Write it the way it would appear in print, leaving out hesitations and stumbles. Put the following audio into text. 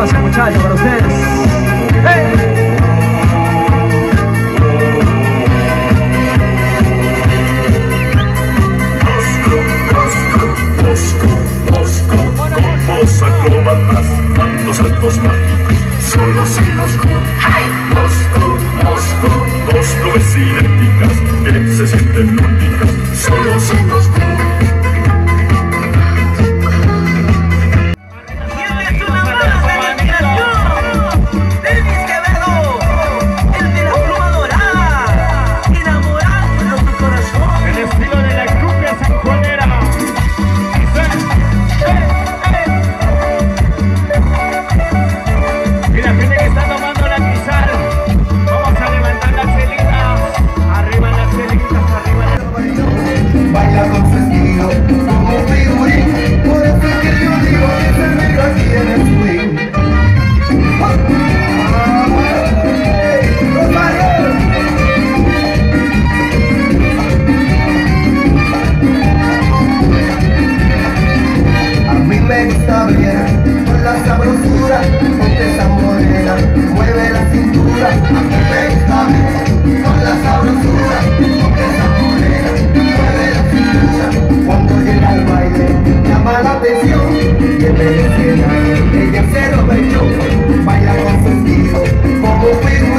espacio, muchachos, para ustedes. ¡Hey! Acróbatas, dando saltos mágicos, solos y Moscú. Moscú, dos nubes idénticas que se sienten únicas, solos en Moscú. Ella se lo bailó, baila con sentido, como figura.